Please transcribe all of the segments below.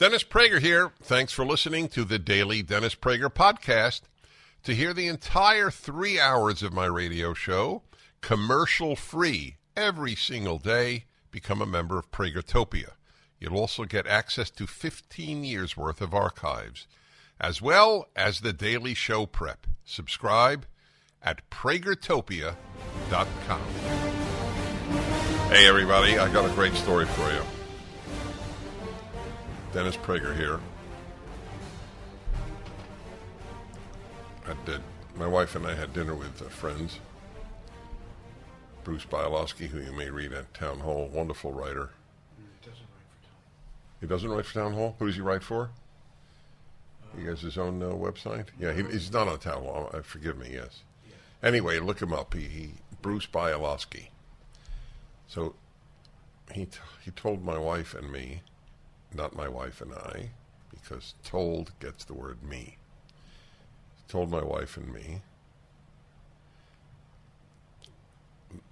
Dennis Prager here. Thanks for listening to the Daily Dennis Prager Podcast. To hear the entire 3 hours of my radio show, commercial-free, every single day, become a member of Pragertopia. You'll also get access to 15 years' worth of archives, as well as the daily show prep. Subscribe at pragertopia.com. Hey, everybody, I got a great story for you. Dennis Prager here. My wife and I had dinner with friends. Bruce Bialowski, who you may read at Town Hall, wonderful writer. He doesn't write for Town Hall? Who does he write for? He has his own website? Yeah, he's not on Town Hall. Forgive me, yes. Yeah. Anyway, look him up. Bruce Bialowski. So he told my wife and me, not my wife and I, because told gets the word me. He told my wife and me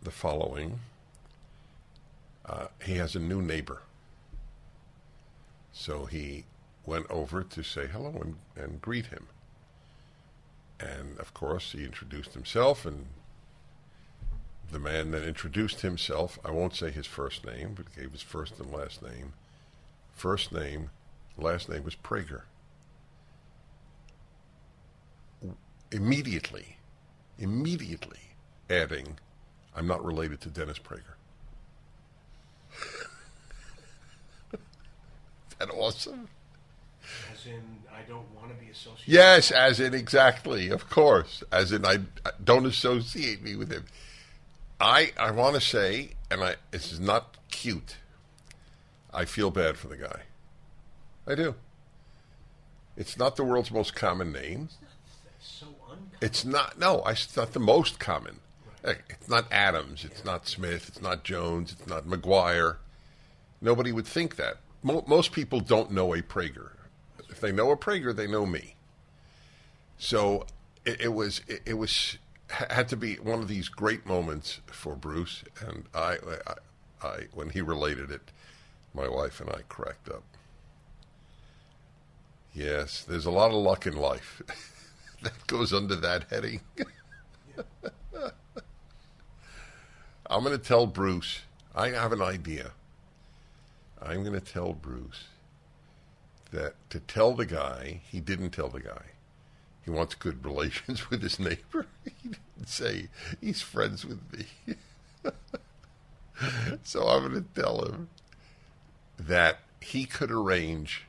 the following. He has a new neighbor. So he went over to say hello and greet him. And, of course, he introduced himself, and the man that introduced himself, I won't say his first name, but gave his first and last name. First name, last name was Prager. Immediately adding, I'm not related to Dennis Prager. Is that awesome? As in, I don't want to be associated? Yes, as in exactly, of course. As in, I don't associate me with him. I want to say, and this is not cute, I feel bad for the guy. I do. It's not the world's most common name. That's so uncommon. It's not, no, it's not the most common. Right. It's not Adams, it's not Smith, it's not Jones, it's not McGuire. Nobody would think that. Most people don't know a Prager. If they know a Prager, they know me. So it had to be one of these great moments for Bruce, and I when he related it, my wife and I cracked up. Yes, there's a lot of luck in life. That goes under that heading. I'm going to tell Bruce, I have an idea. I'm going to tell Bruce that to tell the guy, he didn't tell the guy. He wants good relations with his neighbor. He didn't say he's friends with me. So I'm going to tell him that he could arrange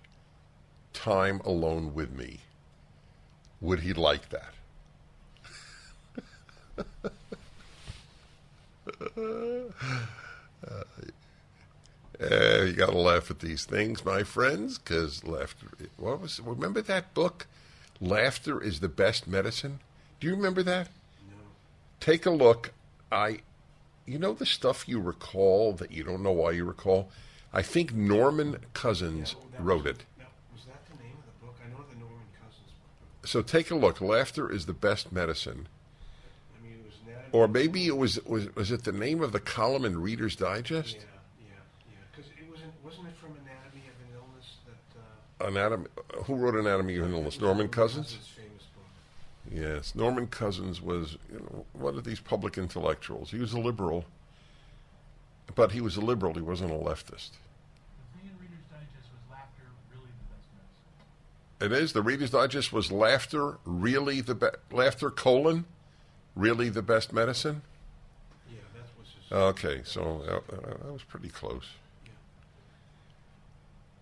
time alone with me. Would he like that? You got to laugh at these things, my friends, because laughter. Remember that book, Laughter is the Best Medicine? Do you remember that? No. Take a look. You know the stuff you recall that you don't know why you recall? I think Norman Cousins wrote it. Was that the name of the book? I know the Norman Cousins book. So take a look. Laughter is the Best Medicine. I mean, it was anatomy. Or maybe it was it the name of the column in Reader's Digest? Yeah. Because wasn't it from Anatomy of an Illness that... Who wrote Anatomy of an Illness? Norman Cousins? Famous book. Yes, Norman Cousins was one of these public intellectuals. He was a liberal, but he was a liberal. He wasn't a leftist. The thing in Reader's Digest was Laughter, really the best medicine. It is. The Reader's Digest was Laughter, really the Laughter, really the best medicine? Yeah, that was his... Okay, so that was pretty close. Yeah.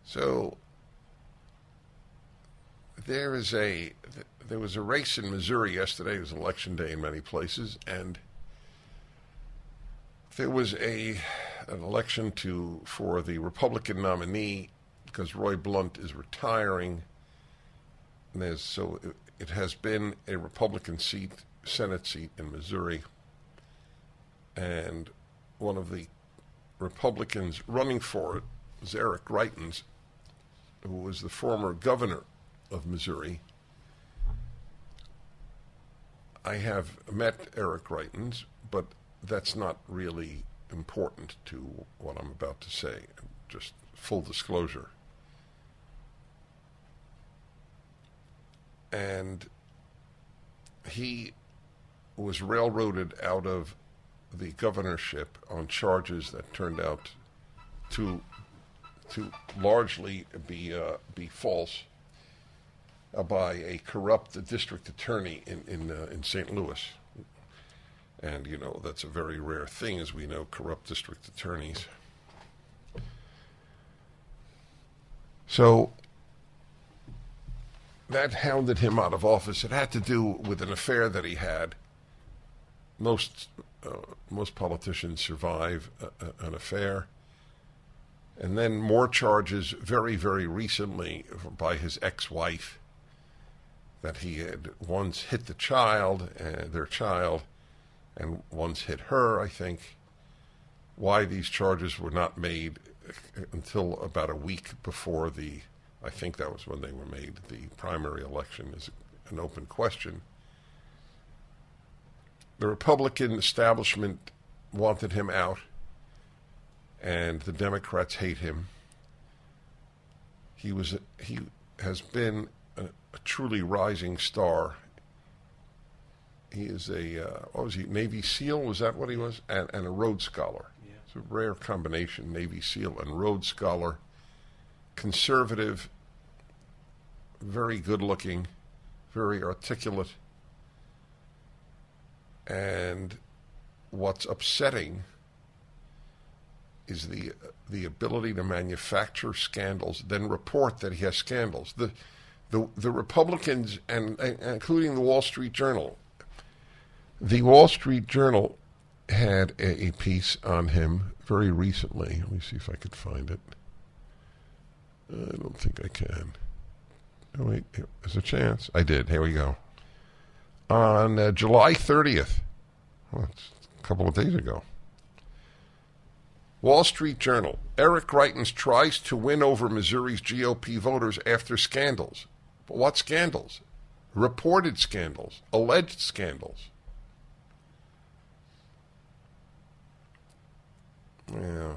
So there was a race in Missouri yesterday. It was election day in many places, and there was an election for the Republican nominee because Roy Blunt is retiring. And it has been a Republican Senate seat in Missouri, and one of the Republicans running for it was Eric Greitens, who was the former governor of Missouri. I have met Eric Greitens, but that's not really important to what I'm about to say. Just full disclosure. and he was railroaded out of the governorship on charges that turned out to largely be false by a corrupt district attorney in St. Louis. And, you know, that's a very rare thing, as we know, corrupt district attorneys. So that hounded him out of office. It had to do with an affair that he had. Most politicians survive an affair. And then more charges very, very recently by his ex-wife, that he had once hit the child, their child, and once hit her, I think. Why these charges were not made until about a week before I think that was when they were made, the primary election, is an open question. The Republican establishment wanted him out, and the Democrats hate him. He has been a truly rising star. He is Navy SEAL, was that what he was? And a Rhodes Scholar. Yeah. It's a rare combination, Navy SEAL and Rhodes Scholar. Conservative, very good-looking, very articulate. And what's upsetting is the ability to manufacture scandals, then report that he has scandals. The Republicans, and including the Wall Street Journal, the Wall Street Journal had a piece on him very recently. Let me see if I could find it. I don't think I can. Oh, wait, there's a chance. I did. Here we go. On July 30th, well, it's a couple of days ago, Wall Street Journal, Eric Greitens tries to win over Missouri's GOP voters after scandals. But what scandals? Reported scandals, alleged scandals. Yeah.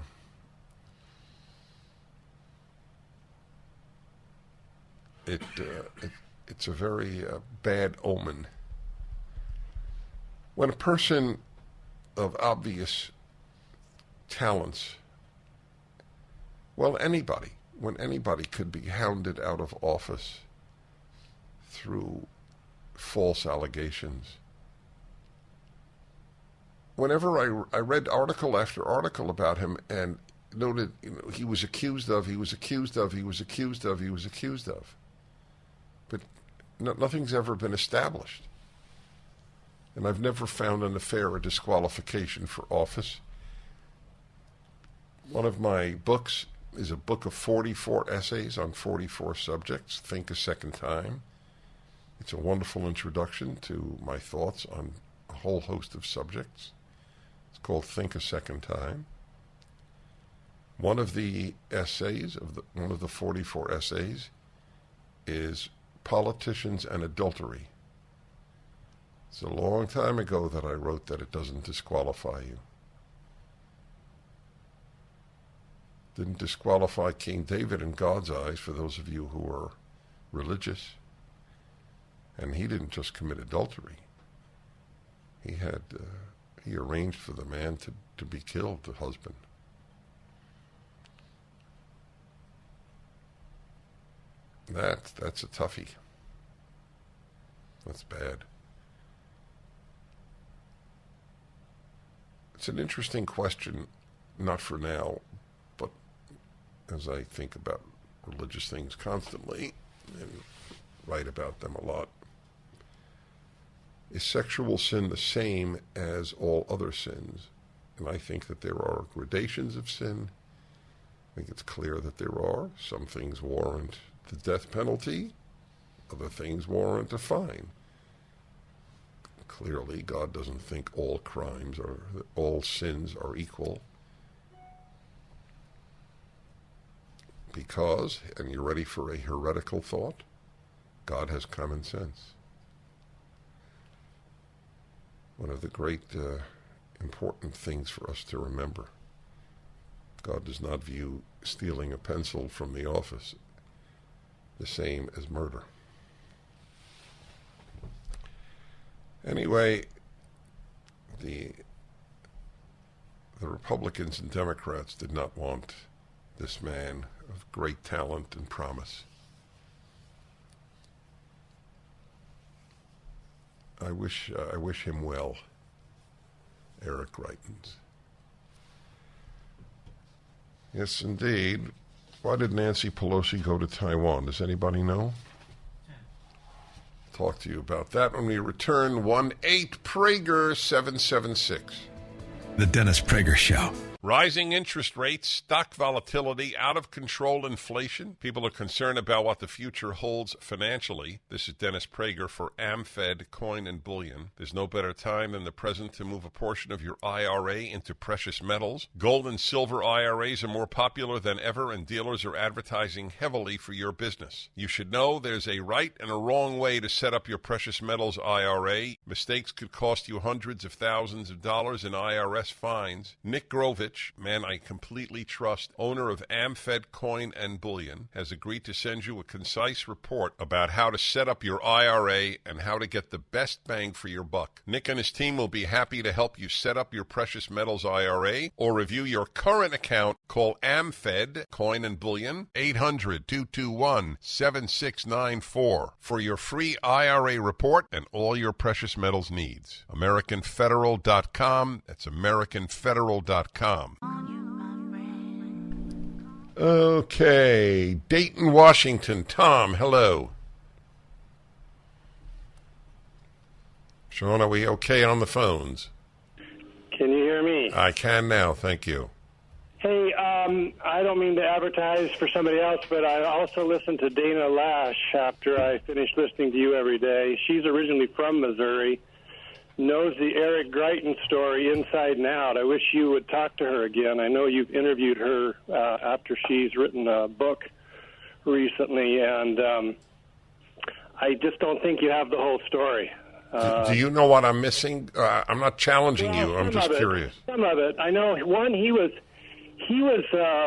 It's a very bad omen. When a person of obvious talents, well, when anybody could be hounded out of office through false allegations. Whenever I read article after article about him and noted, he was accused of. But nothing's ever been established. And I've never found an affair a disqualification for office. One of my books is a book of 44 essays on 44 subjects, Think a Second Time. It's a wonderful introduction to my thoughts on a whole host of subjects. It's called Think a Second Time. One of the essays, one of the 44 essays, is Politicians and Adultery. It's a long time ago that I wrote that it doesn't disqualify you. Didn't disqualify King David in God's eyes, for those of you who are religious. And he didn't just commit adultery. He arranged for the man to be killed, the husband. That's a toughie. That's bad. It's an interesting question, not for now, but as I think about religious things constantly and write about them a lot. Is sexual sin the same as all other sins? And I think that there are gradations of sin. I think it's clear that there are. Some things warrant the death penalty. Other things warrant a fine. Clearly, God doesn't think all all sins are equal. Because, and you're ready for a heretical thought, God has common sense. One of the great important things for us to remember. God does not view stealing a pencil from the office the same as murder. Anyway, the Republicans and Democrats did not want this man of great talent and promise. I wish him well, Eric Greitens. Yes, indeed. Why did Nancy Pelosi go to Taiwan? Does anybody know? Talk to you about that when we return. 1-8-PRAGER-776. The Dennis Prager Show. Rising interest rates, stock volatility, out of control inflation. People are concerned about what the future holds financially. This is Dennis Prager for AmFed Coin and Bullion. There's no better time than the present to move a portion of your IRA into precious metals. Gold and silver IRAs are more popular than ever, and dealers are advertising heavily for your business. You should know there's a right and a wrong way to set up your precious metals IRA. Mistakes could cost you hundreds of thousands of dollars in IRS fines. Nick Grovich, man I completely trust, owner of AmFed Coin and Bullion, has agreed to send you a concise report about how to set up your IRA and how to get the best bang for your buck. Nick and his team will be happy to help you set up your precious metals IRA or review your current account. Call AmFed Coin and Bullion, 800-221-7694 for your free IRA report and all your precious metals needs. AmericanFederal.com. That's AmericanFederal.com. Okay, Dayton, Washington. Tom, hello. Sean, are we okay on the phones? Can you hear me? I can now, thank you. Hey, I don't mean to advertise for somebody else, but I also listened to Dana Lash after I finished listening to you every day. She's originally from Missouri, knows the Eric Greitens story inside and out. I wish you would talk to her again. I know you've interviewed her after she's written a book recently, and I just don't think you have the whole story. Do you know what I'm missing? I'm not challenging you. I'm just curious. Some of it. I know, one, he was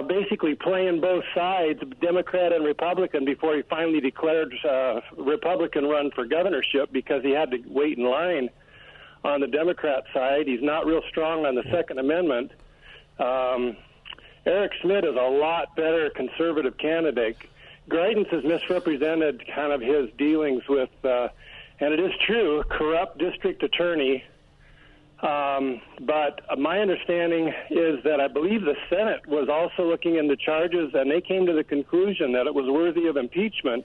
basically playing both sides, Democrat and Republican, before he finally declared Republican run for governorship because he had to wait in line on the Democrat side. He's not real strong on the Second Amendment. Eric Schmidt is a lot better conservative candidate. Greitens has misrepresented kind of his dealings with, and it is true, corrupt district attorney. But my understanding is that I believe the Senate was also looking into charges, and they came to the conclusion that it was worthy of impeachment.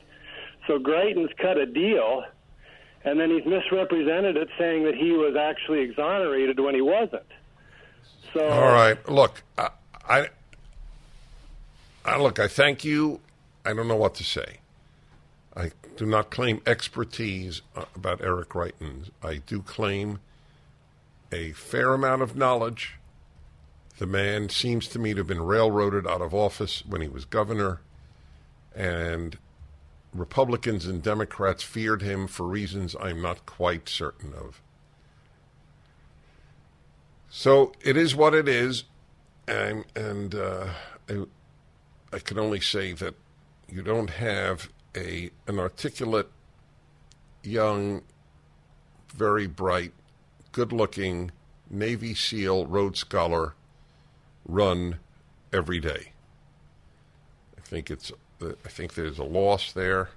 So Greitens cut a deal, and then he's misrepresented it, saying that he was actually exonerated when he wasn't. So, all right, look, I thank you. I don't know what to say. I do not claim expertise about Eric Greitens. I do claim a fair amount of knowledge. The man seems to me to have been railroaded out of office when he was governor, and Republicans and Democrats feared him for reasons I'm not quite certain of. So it is what it is, and I can only say that you don't have an articulate, young, very bright, good-looking Navy SEAL Rhodes Scholar run every day. I think there's a loss there,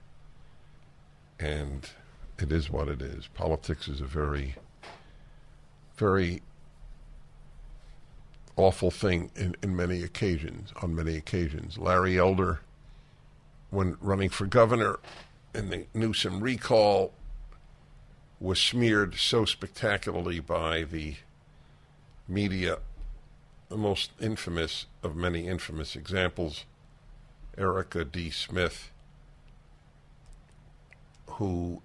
and it is what it is. Politics is a very, very awful thing on many occasions. Larry Elder, when running for governor in the Newsom recall, was smeared so spectacularly by the media, the most infamous of many infamous examples, Erica D. Smith, who,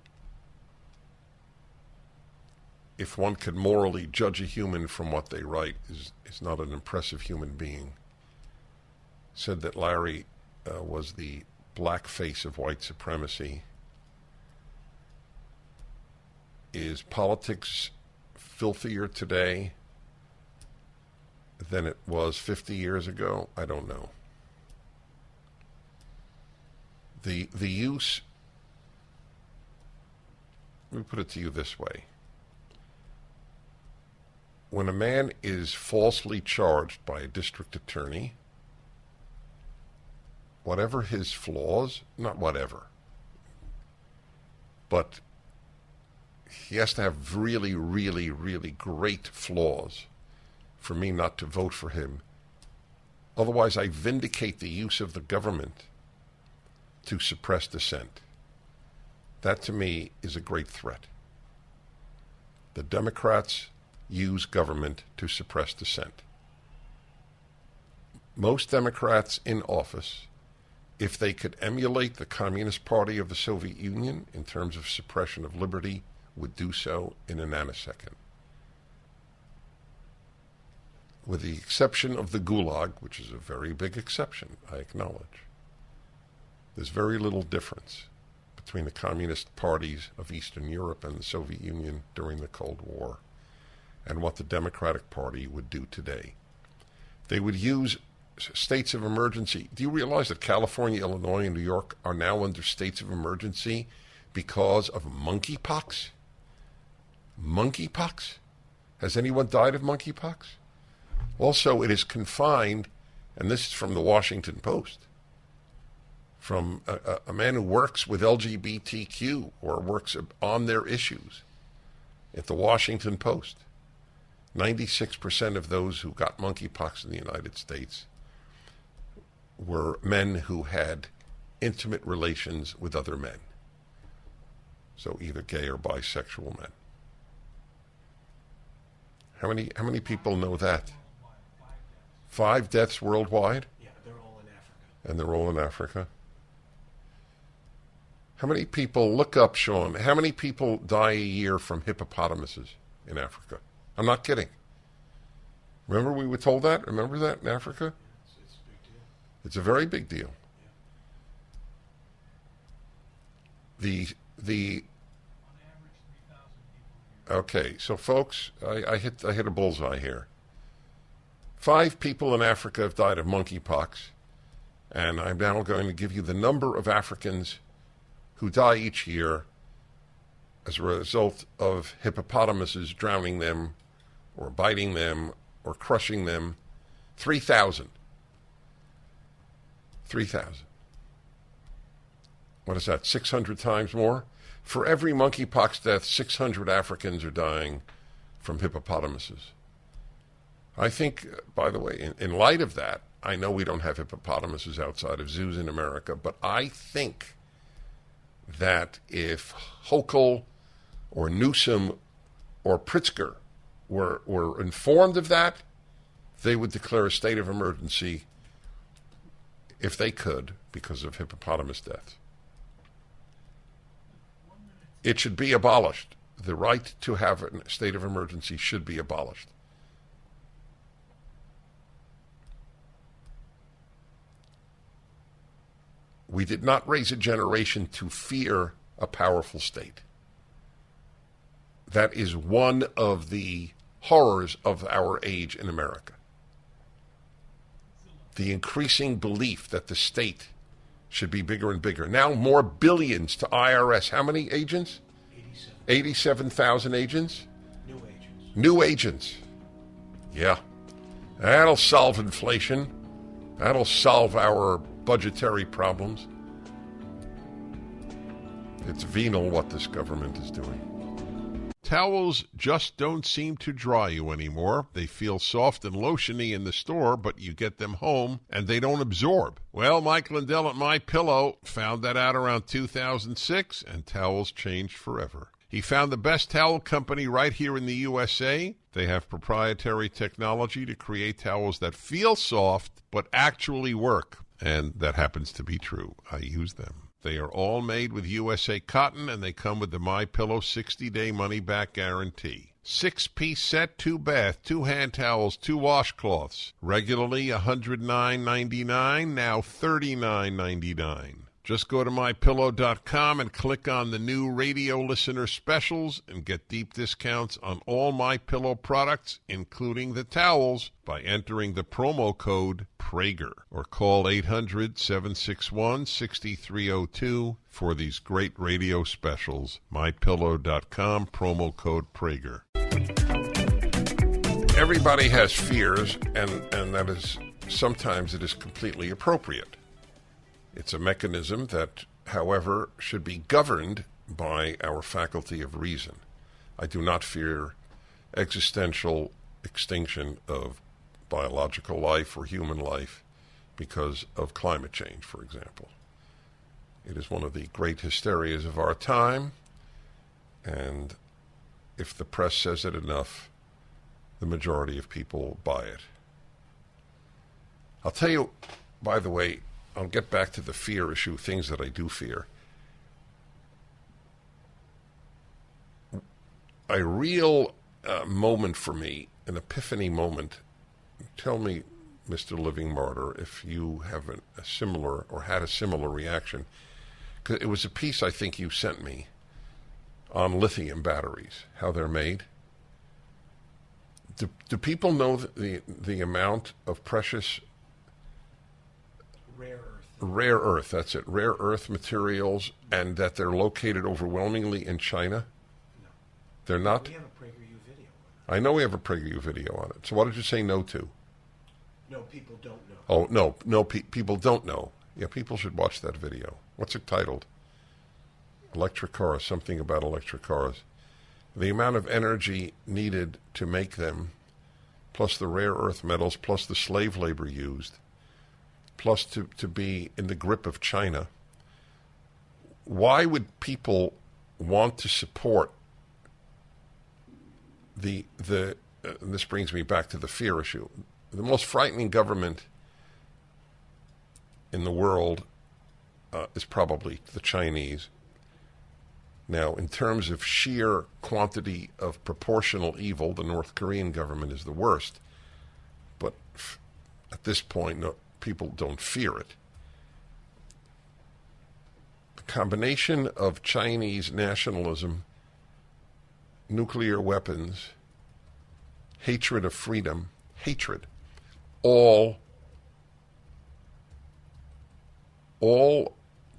if one could morally judge a human from what they write, is not an impressive human being, said that Larry was the black face of white supremacy. Is politics filthier today than it was 50 years ago? I don't know. The use, let me put it to you this way. when a man is falsely charged by a district attorney, whatever his flaws, not whatever, but he has to have really, really, really great flaws for me not to vote for him. Otherwise, I vindicate the use of the government to suppress dissent. That, to me, is a great threat. The Democrats use government to suppress dissent. Most Democrats in office, if they could emulate the Communist Party of the Soviet Union in terms of suppression of liberty, would do so in a nanosecond. With the exception of the Gulag, which is a very big exception, I acknowledge. There's very little difference between the communist parties of Eastern Europe and the Soviet Union during the Cold War and what the Democratic Party would do today. They would use states of emergency. Do you realize that California, Illinois, and New York are now under states of emergency because of monkeypox? Monkeypox? Has anyone died of monkeypox? Also, it is confined, and this is from the Washington Post, from a man who works with LGBTQ or works on their issues at the Washington Post. 96% of those who got monkeypox in the United States were men who had intimate relations with other men. So either gay or bisexual men. How many people know that? 5 deaths worldwide? Yeah, they're all in Africa. And they're all in Africa. How many people, look up, Sean, how many people die a year from hippopotamuses in Africa? I'm not kidding. Remember we were told that? Remember that in Africa? It's a big deal. It's a very big deal. Yeah. The On average, 3,000 people a year. Okay, so folks, I hit a bullseye here. 5 people in Africa have died of monkeypox, and I'm now going to give you the number of Africans who die each year as a result of hippopotamuses drowning them or biting them or crushing them. 3,000. 3,000. What is that, 600 times more? For every monkeypox death, 600 Africans are dying from hippopotamuses. I think, by the way, in light of that, I know we don't have hippopotamuses outside of zoos in America, but I think that if Hochul or Newsom or Pritzker were informed of that, they would declare a state of emergency if they could because of hippopotamus deaths. It should be abolished. The right to have a state of emergency should be abolished. We did not raise a generation to fear a powerful state. That is one of the horrors of our age in America. The increasing belief that the state should be bigger and bigger. Now more billions to IRS. How many agents? 87,000 agents? New agents. Yeah. That'll solve inflation. That'll solve our budgetary problems. It's venal what this government is doing. Towels just don't seem to dry you anymore. They feel soft and lotiony in the store, but you get them home and they don't absorb. Well, Mike Lindell at MyPillow found that out around 2006, and towels changed forever. He found the best towel company right here in the USA. They have proprietary technology to create towels that feel soft but actually work. And that happens to be true. I use them. They are all made with USA cotton, and they come with the MyPillow 60-day money-back guarantee. 6-piece set, 2 bath, 2 hand towels, 2 washcloths. Regularly $109.99, now $39.99. Just go to MyPillow.com and click on the new radio listener specials and get deep discounts on all MyPillow products, including the towels, by entering the promo code Prager, or call 800-761-6302 for these great radio specials. MyPillow.com, promo code Prager. everybody has fears, and that is sometimes it is completely appropriate. It's a mechanism that, however, should be governed by our faculty of reason. I do not fear existential extinction of biological life or human life because of climate change, for example. It is one of the great hysterias of our time, and if the press says it enough, the majority of people buy it. I'll tell you, by the way, I'll get back to the fear issue, things that I do fear. A real moment for me, an epiphany moment. Tell me, Mr. Living Martyr, if you have a similar or had a similar reaction. 'Cause it was a piece I think you sent me on lithium batteries, how they're made. Do people know the amount of precious rare earth, that's it, rare earth materials, and that they're located overwhelmingly in China? No. They're not? We have a PragerU video on I know we have a PragerU video on it. So what did you say no to? it. No, people don't know. Oh, no, people don't know. Yeah, people should watch that video. What's it titled? Electric cars, something about electric cars. The amount of energy needed to make them, plus the rare earth metals, plus the slave labor used, plus to be in the grip of China. Why would people want to support this brings me back to the fear issue. The most frightening government in the world is probably the Chinese. Now, in terms of sheer quantity of proportional evil, the North Korean government is the worst. But at this point, no, people don't fear it. The combination of Chinese nationalism, nuclear weapons, hatred of freedom, all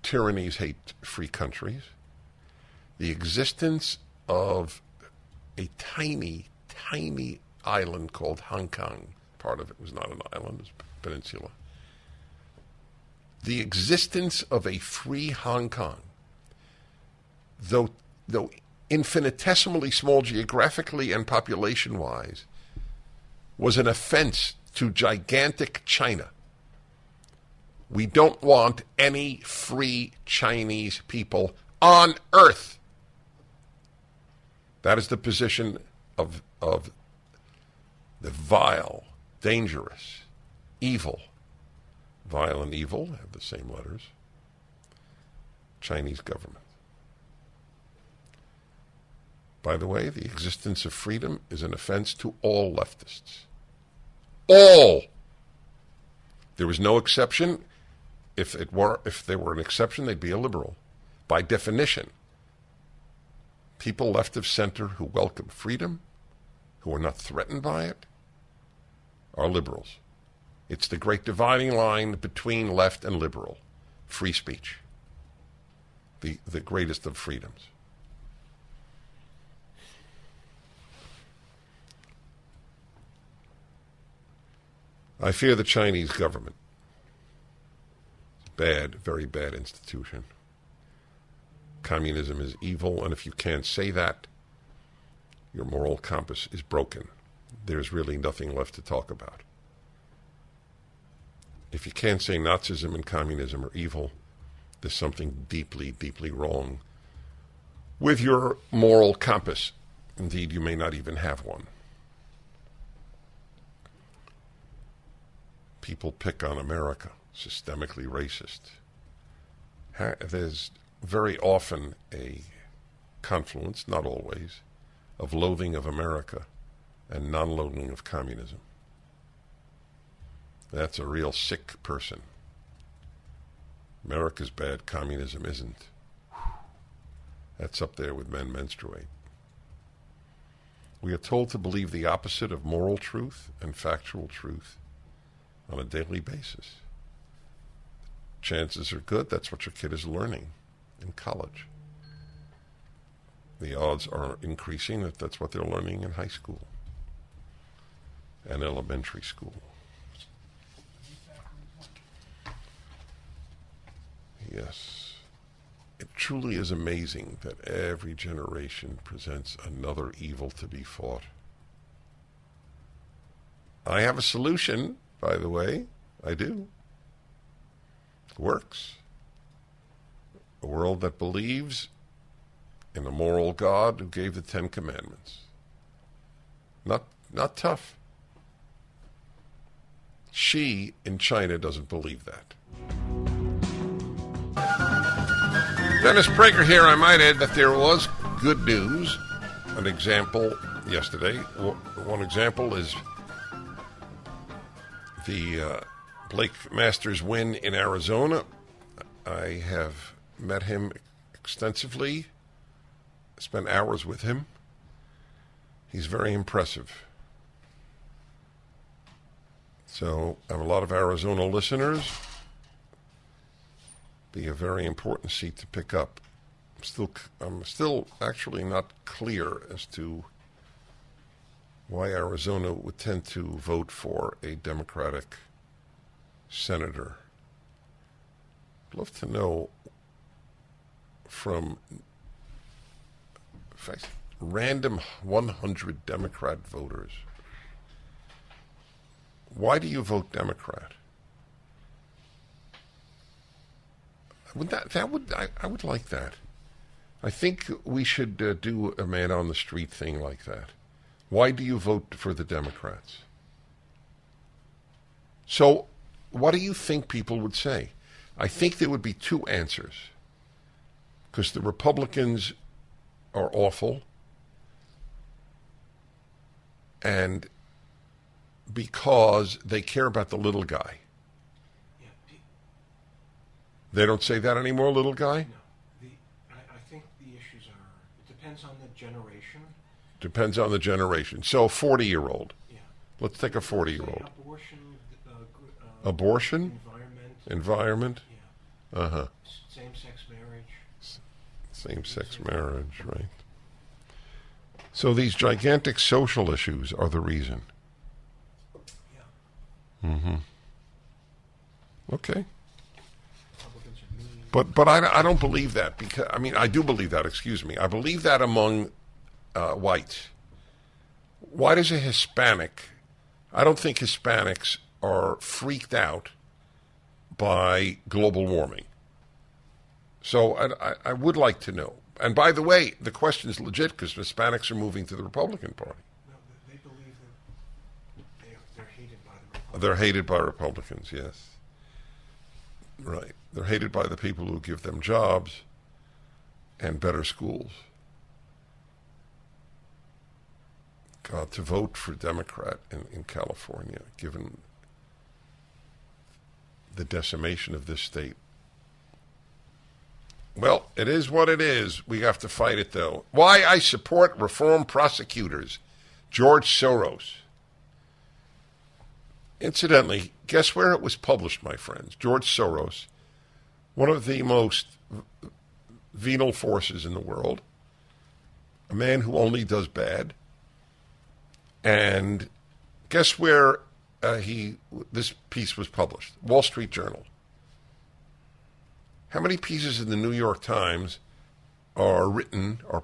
tyrannies hate free countries. The existence of a tiny, tiny island called Hong Kong, part of it was not an island, it was a peninsula. The existence of a free Hong Kong, though infinitesimally small geographically and population-wise, was an offense to gigantic China. We don't want any free Chinese people on earth. That is the position of the vile, dangerous, evil. Vile and evil have the same letters. Chinese government. By the way, the existence of freedom is an offense to all leftists. All. There was no exception. If there were an exception, they'd be a liberal. By definition, people left of center who welcome freedom, who are not threatened by it, are liberals. It's the great dividing line between left and liberal. Free speech. The greatest of freedoms. I fear the Chinese government. Bad, very bad institution. Communism is evil, and if you can't say that, your moral compass is broken. There's really nothing left to talk about. If you can't say Nazism and communism are evil, there's something deeply, deeply wrong with your moral compass. Indeed, you may not even have one. People pick on America, systemically racist. There's very often a confluence, not always, of loathing of America and non-loathing of communism. That's a real sick person. America's bad, communism isn't. That's up there with men menstruate. We are told to believe the opposite of moral truth and factual truth on a daily basis. Chances are good that's what your kid is learning in college. The odds are increasing that that's what they're learning in high school. and elementary school. Yes. It truly is amazing that every generation presents another evil to be fought. I have a solution, by the way. I do. It works. A world that believes in a moral God who gave the Ten Commandments. Not tough. She in China doesn't believe that. Dennis Prager here. I might add that there was good news. An example yesterday. One example is the Blake Masters win in Arizona. I have met him extensively, spent hours with him. He's very impressive. So I have a lot of Arizona listeners. Be a very important seat to pick up. I'm still actually not clear as to why Arizona would tend to vote for a Democratic senator. I'd love to know from, in fact, random 100 Democrat voters. Why do you vote Democrat? I would like that. I think we should do a man on the street thing like that. Why do you vote for the Democrats? So, what do you think people would say? I think there would be two answers. Because the Republicans are awful, and because they care about the little guy. They don't say that anymore, little guy? No. I think the issues are, it depends on the generation. Depends on the generation. So, 40-year-old. Yeah. Let's take a 40-year-old. Abortion. Abortion? Environment? Yeah. Uh-huh. Same-sex marriage. Same-sex marriage, right. So these gigantic social issues are the reason. Yeah. Mm-hmm. Okay. But I don't believe that, because I do believe that, excuse me. I believe that among whites. Why does a Hispanic, I don't think Hispanics are freaked out by global warming. So I would like to know. And by the way, the question is legit because Hispanics are moving to the Republican Party. No, they believe that they're hated by the Republicans. They're hated by Republicans, yes. Right. They're hated by the people who give them jobs and better schools. God, to vote for Democrat in California, given the decimation of this state. Well, it is what it is. We have to fight it, though. Why I support reform prosecutors. George Soros. Incidentally, guess where it was published, my friends? George Soros, one of the most venal forces in the world, a man who only does bad. And guess where this piece was published? Wall Street Journal. How many pieces in the New York Times are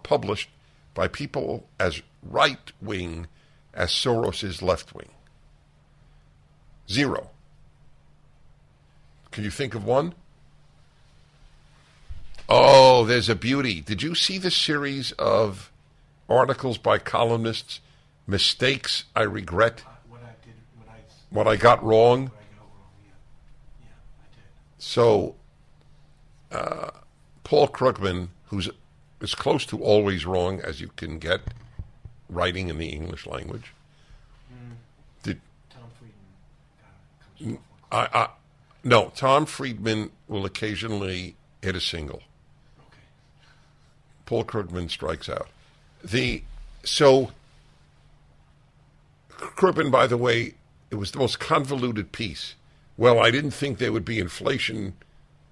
published by people as right-wing as Soros is left-wing? 0. Can you think of one? Oh, there's a beauty. Did you see the series of articles by columnists, Mistakes I Regret? What I got wrong? Yeah, I did. So, Paul Krugman, who's as close to always wrong as you can get writing in the English language. Tom Friedman comes off. No, Tom Friedman will occasionally hit a single. Okay. Paul Krugman strikes out. So Krugman, by the way, it was the most convoluted piece. Well, I didn't think there would be inflation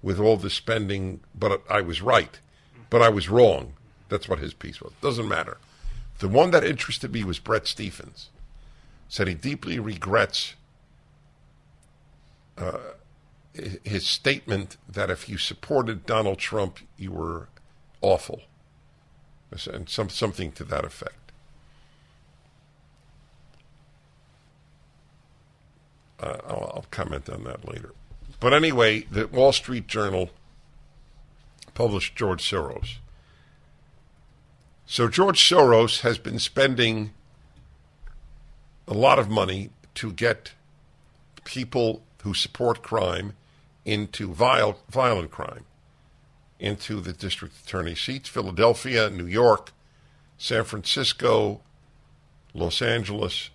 with all the spending, but I was right. But I was wrong. That's what his piece was. Doesn't matter. The one that interested me was Bret Stephens. said he deeply regrets his statement that if you supported Donald Trump, you were awful, and something to that effect. I'll comment on that later. But anyway, the Wall Street Journal published George Soros. So George Soros has been spending a lot of money to get people who support crime into violent crime, into the district attorney seats, Philadelphia, New York, San Francisco, Los Angeles.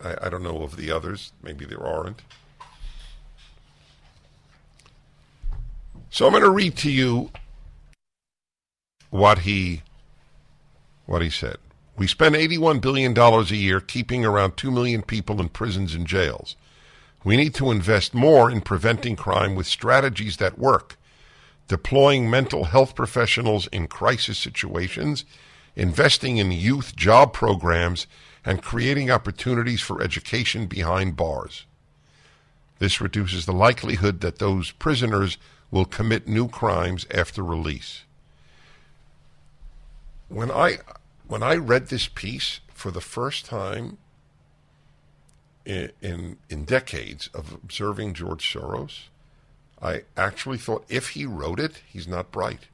I don't know of the others. Maybe there aren't. So I'm going to read to you what he said. We spend $81 billion a year keeping around 2 million people in prisons and jails. We need to invest more in preventing crime with strategies that work, deploying mental health professionals in crisis situations, investing in youth job programs, and creating opportunities for education behind bars. This reduces the likelihood that those prisoners will commit new crimes after release. When I read this piece for the first time in decades of observing George Soros, I actually thought if he wrote it, he's not bright.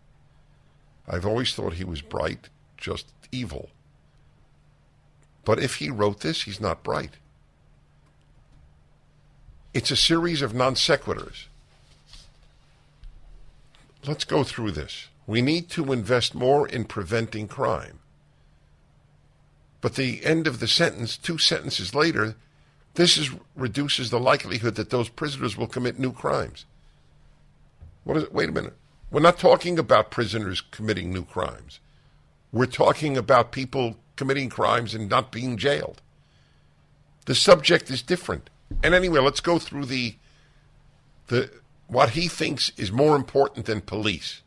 I've always thought he was bright, just evil. But if he wrote this, he's not bright. It's a series of non sequiturs. Let's go through this. We need to invest more in preventing crime. But the end of the sentence, 2 sentences later, reduces the likelihood that those prisoners will commit new crimes. What is it? Wait a minute. We're not talking about prisoners committing new crimes. We're talking about people committing crimes and not being jailed. The subject is different. And anyway, let's go through the what he thinks is more important than police.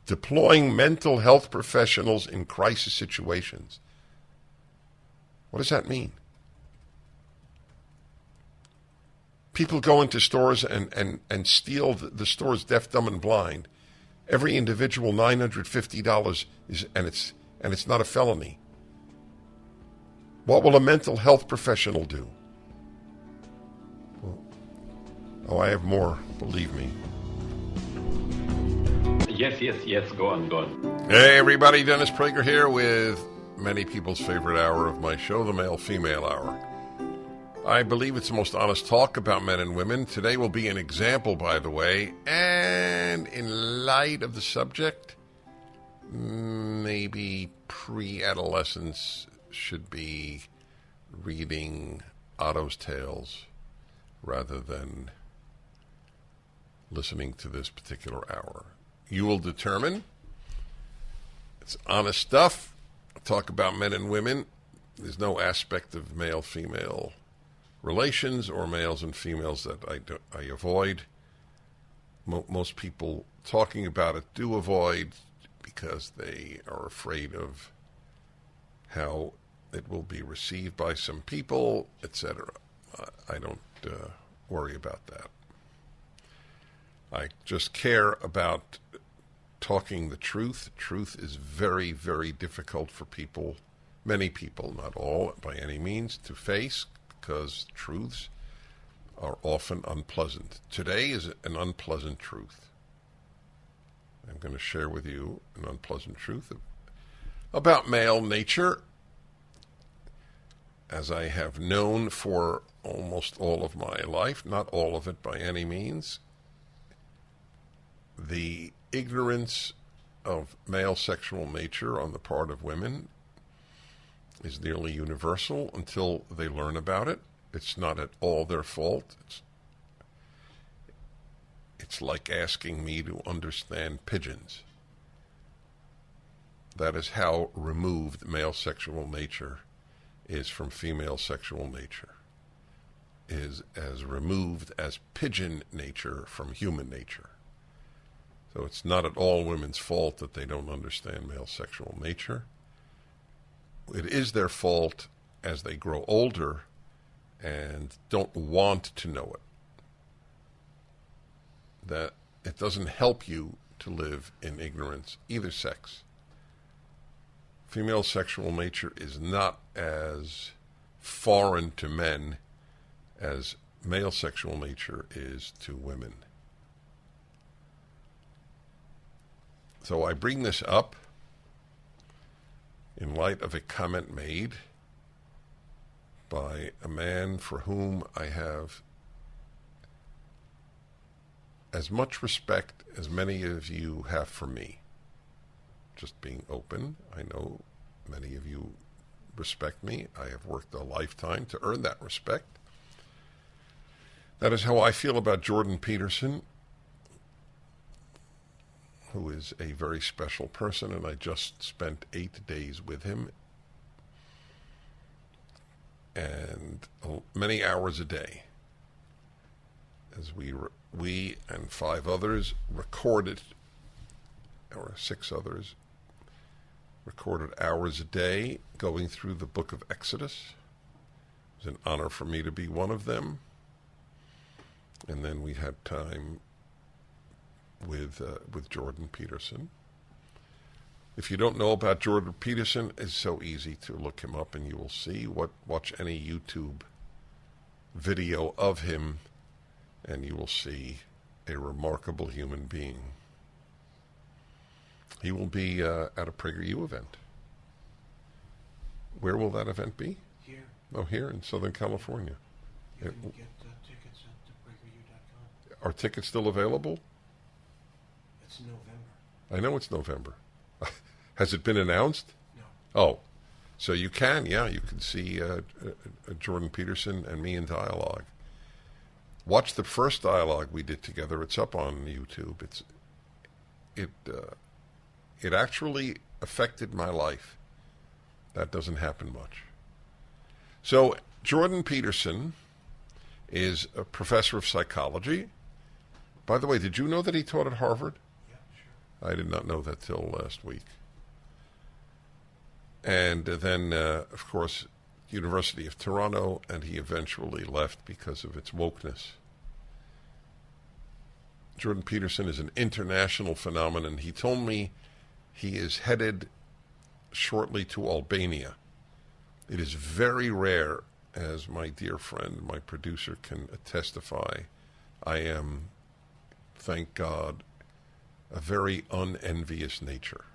Deploying mental health professionals in crisis situations. What does that mean? People go into stores and steal the stores deaf, dumb, and blind. Every individual $950 and it's not a felony. What will a mental health professional do? Oh, I have more, believe me. Yes, go on. Hey everybody, Dennis Prager here with many people's favorite hour of my show, the Male-Female Hour. I believe it's the most honest talk about men and women. Today will be an example, by the way, and in light of the subject, maybe pre-adolescents should be reading Otto's Tales rather than listening to this particular hour. You will determine. It's honest stuff. Talk about men and women. There's no aspect of male-female relations or males and females that I avoid. Most people talking about it do avoid because they are afraid of how it will be received by some people, etc. I don't worry about that. I just care about talking the truth. Truth is very, very difficult for people, many people, not all by any means, to face because truths are often unpleasant. Today is an unpleasant truth. I'm going to share with you an unpleasant truth about male nature. As I have known for almost all of my life, not all of it by any means, the ignorance of male sexual nature on the part of women is nearly universal until they learn about it. It's not at all their fault. It's like asking me to understand pigeons. That is how removed male sexual nature is from female sexual nature. Is as removed as pigeon nature from human nature. So it's not at all women's fault that they don't understand male sexual nature. It is their fault as they grow older and don't want to know it. That it doesn't help you to live in ignorance, either sex. Female sexual nature is not as foreign to men as male sexual nature is to women. So I bring this up in light of a comment made by a man for whom I have as much respect as many of you have for me. Just being open, I know many of you respect me. I have worked a lifetime to earn that respect. That is how I feel about Jordan Peterson, who is a very special person, and I just spent 8 days with him and many hours a day as we and 5 others recorded, or 6 others, recorded hours a day going through the book of Exodus. It was an honor for me to be one of them. And then we had time with Jordan Peterson. If you don't know about Jordan Peterson, it's so easy to look him up and you will see. Watch any YouTube video of him and you will see a remarkable human being. He will be at a PragerU event. Where will that event be? Here. Oh, here in Southern California. You can get tickets at PragerU.com. Are tickets still available? It's November. I know it's November. Has it been announced? No. Oh, so you can see Jordan Peterson and me in dialogue. Watch the first dialogue we did together. It's up on YouTube. It actually affected my life. That doesn't happen much. So Jordan Peterson is a professor of psychology. By the way, did you know that he taught at Harvard? Yeah, sure. I did not know that till last week. And then, of course, University of Toronto, and he eventually left because of its wokeness. Jordan Peterson is an international phenomenon. He told me he is headed shortly to Albania. It is very rare, as my dear friend, my producer, can testify. I am, thank God, a very unenvious nature.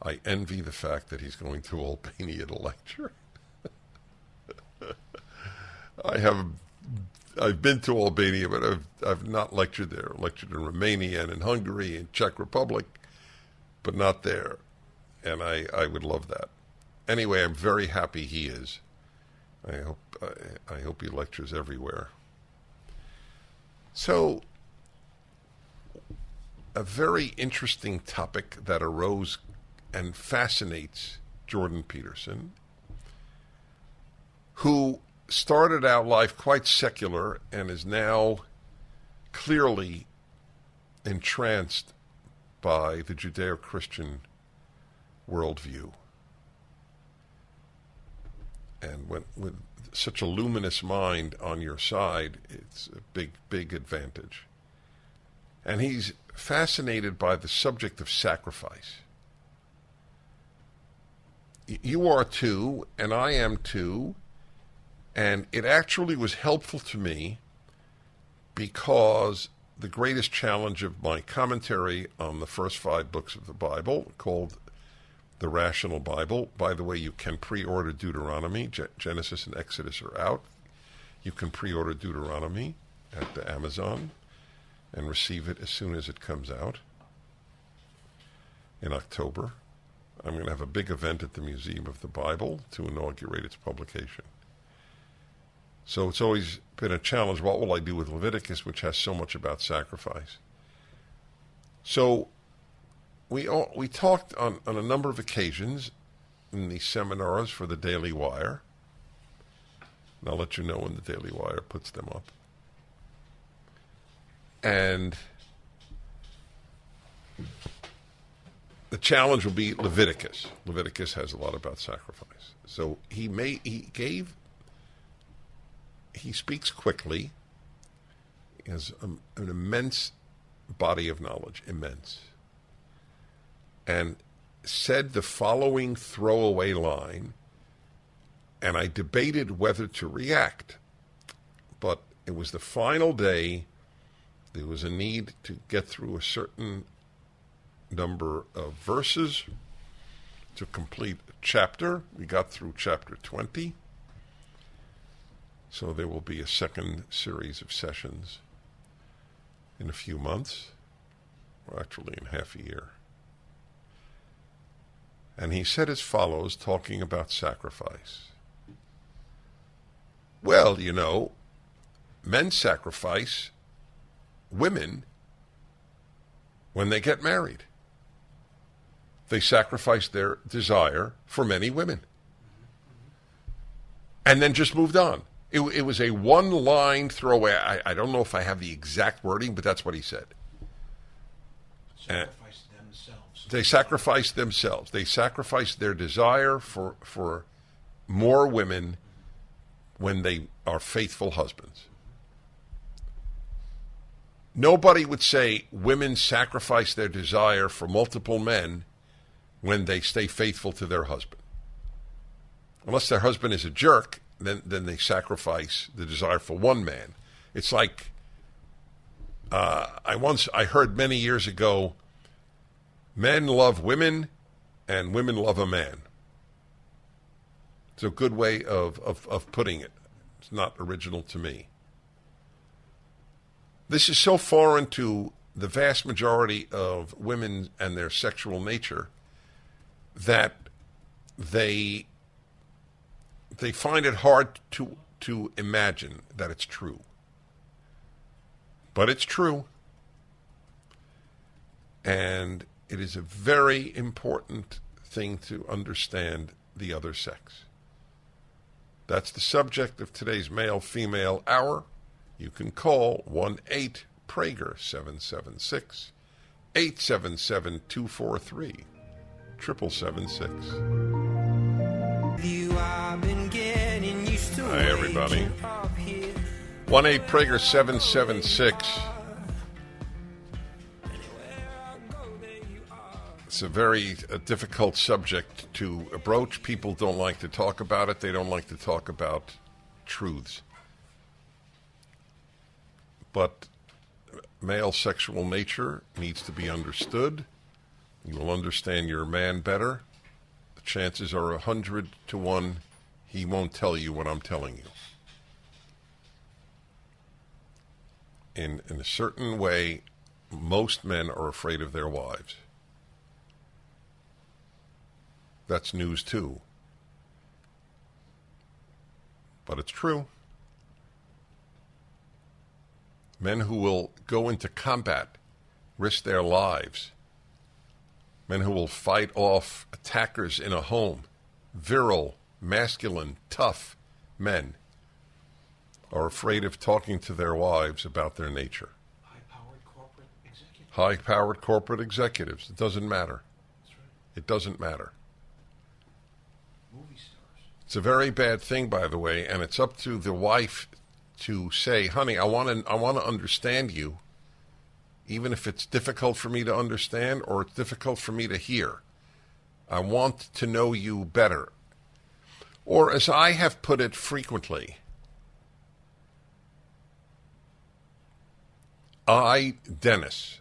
I envy the fact that he's going to Albania to lecture. I've been to Albania, but I've not lectured there. I've lectured in Romania and in Hungary and Czech Republic, but not there. And I would love that. Anyway, I'm very happy he is. I hope he lectures everywhere. So, a very interesting topic that arose and fascinates Jordan Peterson, who started out life quite secular and is now clearly entranced by the Judeo-Christian worldview. And with such a luminous mind on your side, it's a big, big advantage. And he's fascinated by the subject of sacrifice. You are too, and I am too, and it actually was helpful to me because the greatest challenge of my commentary on the first 5 books of the Bible, called The Rational Bible. By the way, you can pre-order Deuteronomy. Genesis and Exodus are out. You can pre-order Deuteronomy at Amazon and receive it as soon as it comes out in October. I'm going to have a big event at the Museum of the Bible to inaugurate its publication. So it's always been a challenge. What will I do with Leviticus, which has so much about sacrifice? So we talked on a number of occasions in the seminars for the Daily Wire. And I'll let you know when the Daily Wire puts them up. And the challenge will be Leviticus. Leviticus has a lot about sacrifice. So he speaks quickly. He has an immense body of knowledge, immense. And said the following throwaway line, and I debated whether to react, but it was the final day. There was a need to get through a certain number of verses to complete a chapter. We got through chapter 20, so there will be a second series of sessions in a few months, or actually in half a year. And he said as follows, talking about sacrifice. Well, you know, men sacrifice women when they get married. They sacrifice their desire for many women. And then just moved on. It was a one-line throwaway. I don't know if I have the exact wording, but that's what he said. Sacrifice themselves. They sacrifice themselves. They sacrifice their desire for more women when they are faithful husbands. Nobody would say women sacrifice their desire for multiple men when they stay faithful to their husband. Unless their husband is a jerk, then they sacrifice the desire for one man. It's like I heard many years ago, men love women and women love a man. It's a good way of putting it. It's not original to me. This is so foreign to the vast majority of women and their sexual nature that they find it hard to imagine that it's true. But it's true. And it is a very important thing to understand the other sex. That's the subject of today's Male-Female Hour. You can call 1-8-PRAGER-776 877-243 7776. Hi, everybody. 1-8-PRAGER-776. It's a very difficult subject to broach. People don't like to talk about it. They don't like to talk about truths. But male sexual nature needs to be understood. You will understand your man better. The chances are 100 to 1 he won't tell you what I'm telling you. In a certain way, most men are afraid of their wives. That's news too. But it's true. Men who will go into combat, risk their lives. Men who will fight off attackers in a home. Virile, masculine, tough men are afraid of talking to their wives about their nature. High-powered corporate executives. High-powered corporate executives. It doesn't matter. That's right. It doesn't matter. Movie stars. It's a very bad thing, by the way, and it's up to the wife to say, honey, I want to understand you, even if it's difficult for me to understand or it's difficult for me to hear. I want to know you better. Or as I have put it frequently, I, Dennis,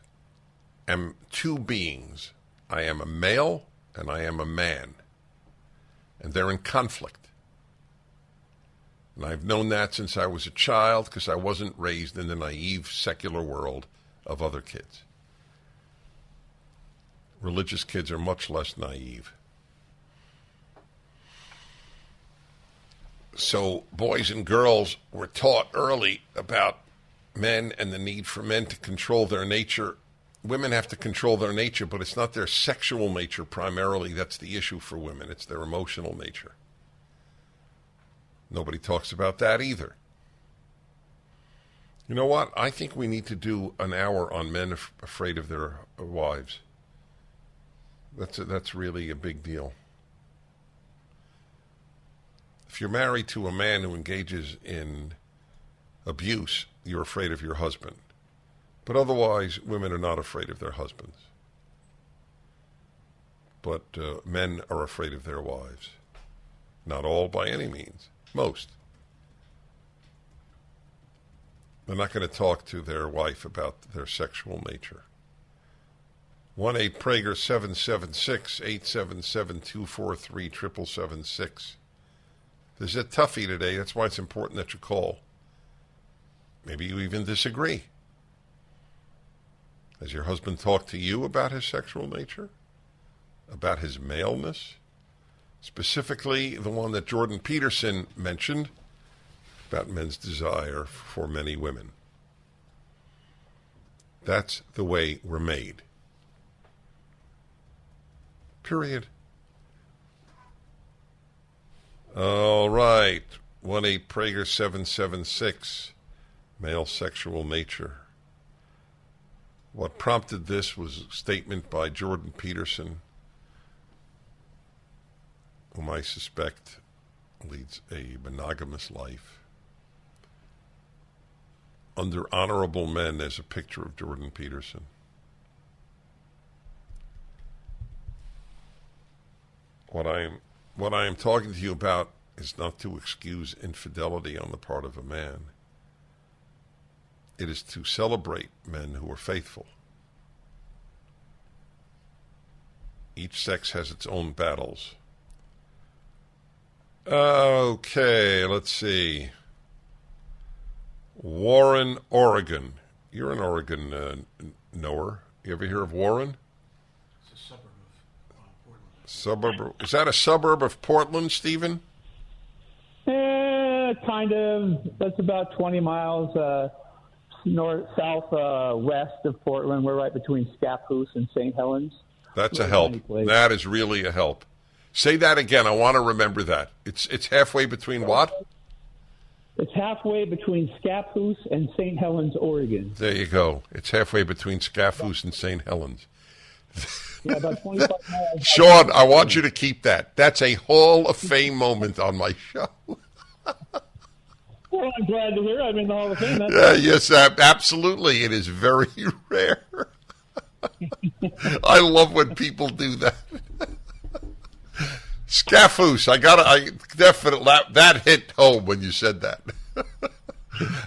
am two beings. I am a male and I am a man. And they're in conflict. And I've known that since I was a child because I wasn't raised in the naive secular world of other kids. Religious kids are much less naive. So boys and girls were taught early about men and the need for men to control their nature. Women have to control their nature, but it's not their sexual nature primarily that's the issue for women. It's their emotional nature. Nobody talks about that either. You know what? I think we need to do an hour on men afraid of their wives. That's really a big deal. If you're married to a man who engages in abuse, you're afraid of your husband. But otherwise, women are not afraid of their husbands. But men are afraid of their wives. Not all by any means. Most. They're not going to talk to their wife about their sexual nature. 1-8-Prager-776-877-243-7776. This is a toughie today. That's why it's important that you call. Maybe you even disagree. Has your husband talked to you about his sexual nature? About his maleness? Specifically, the one that Jordan Peterson mentioned about men's desire for many women. That's the way we're made. Period. All right. 1-8-Prager-776, male sexual nature. What prompted this was a statement by Jordan Peterson, whom I suspect leads a monogamous life. Under Honorable Men, there's a picture of Jordan Peterson. What I am talking to you about is not to excuse infidelity on the part of a man. It is to celebrate men who are faithful. Each sex has its own battles. Okay, let's see. Warren, Oregon. You're an Oregon knower. You ever hear of Warren? It's a suburb of Portland. Is that a suburb of Portland, Stephen? Kind of. That's about 20 miles southwest of Portland. We're right between Scappoose and St. Helens. That's a help. That is really a help. Say that again. I want to remember that. It's halfway between what? It's halfway between Scappoose and St. Helens, Oregon. There you go. It's halfway between Scappoose and St. Helens. Yeah, about 25 miles. Sean, I want you to keep that. That's a Hall of Fame moment on my show. Well, I'm glad to hear I'm in the Hall of Fame. Yes, absolutely. It is very rare. I love when people do that. Scappoose, definitely, that hit home when you said that.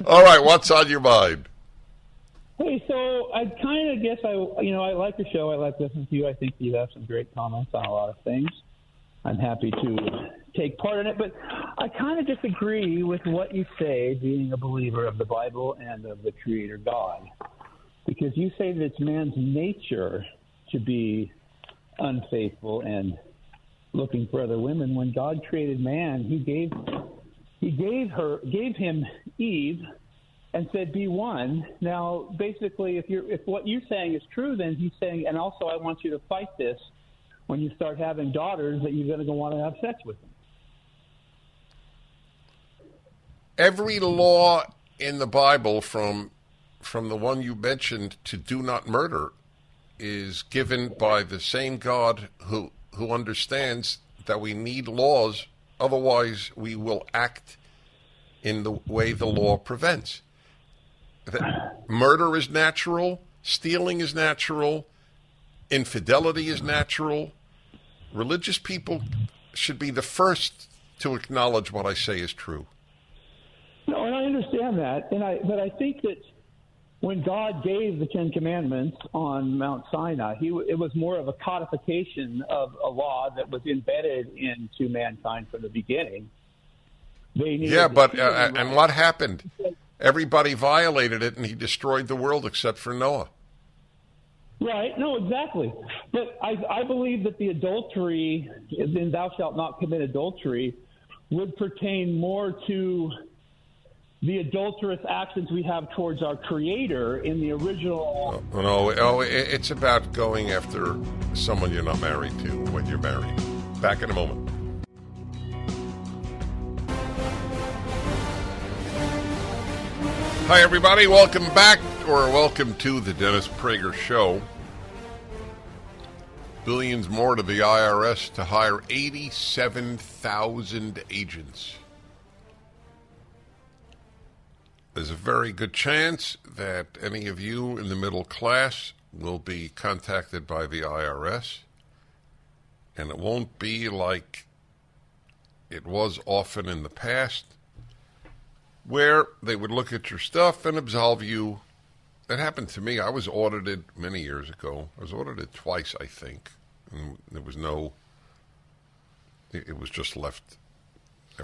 All right, what's on your mind? Hey, so I kind of guess I like your show. I like listening to you. I think you have some great comments on a lot of things. I'm happy to take part in it, but I kind of disagree with what you say, being a believer of the Bible and of the Creator God, because you say that it's man's nature to be unfaithful and looking for other women. When God created man, he gave him Eve and said, be one. Now, basically, if what you're saying is true, then he's saying, and also I want you to fight this when you start having daughters, that you're going to want to have sex with them. Every law in the Bible, from the one you mentioned to do not murder, is given by the same God who understands that we need laws, otherwise we will act in the way the law prevents. Murder is natural, stealing is natural, infidelity is natural. Religious people should be the first to acknowledge what I say is true. No, and I understand that, but I think that when God gave the Ten Commandments on Mount Sinai, it was more of a codification of a law that was embedded into mankind from the beginning. And what happened? Everybody violated it, and he destroyed the world except for Noah. Right. No, exactly. But I believe that the adultery, then thou shalt not commit adultery, would pertain more to the adulterous actions we have towards our Creator in the original. It's about going after someone you're not married to when you're married. Back in a moment. Hi, everybody. Welcome back, or welcome to the Dennis Prager Show. Billions more to the IRS to hire 87,000 agents. There's a very good chance that any of you in the middle class will be contacted by the IRS, and it won't be like it was often in the past, where they would look at your stuff and absolve you. That happened to me. I was audited many years ago. I was audited twice, I think. And there was no, it was just left. I